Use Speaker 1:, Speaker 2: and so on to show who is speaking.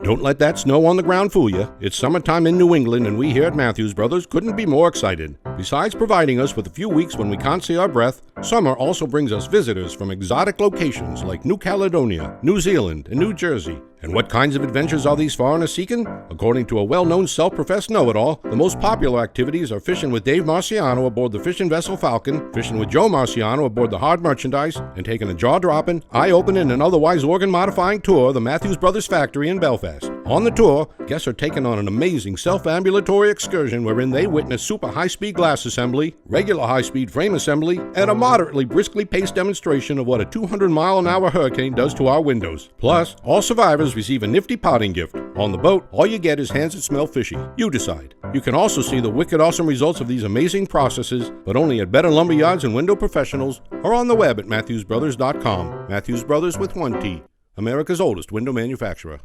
Speaker 1: Don't let that snow on the ground fool you. It's summertime in New England, and we here at Mathews Brothers couldn't be more excited. Besides providing us with a few weeks when we can't see our breath, summer also brings us visitors from exotic locations like New Caledonia, New Zealand, and New Jersey. And what kinds of adventures are these foreigners seeking? According to a well-known self-professed know-it-all, the most popular activities are fishing with Dave Marciano aboard the fishing vessel Falcon, fishing with Joe Marciano aboard the Hard Merchandise, and taking a jaw-dropping, eye-opening, and otherwise organ-modifying tour of the Mathews Brothers factory in Belfast. On the tour, guests are taken on an amazing self-ambulatory excursion wherein they witness super high-speed glass assembly, regular high-speed frame assembly, and a moderately briskly paced demonstration of what a 200-mile-an-hour hurricane does to our windows. Plus, all survivors receive a nifty potting gift. On the boat, all you get is hands that smell fishy. You decide. You can also see the wicked awesome results of these amazing processes, but only at Better Lumber Yards and Window Professionals, or on the web at MathewsBrothers.com. Mathews Brothers with one T. America's oldest window manufacturer.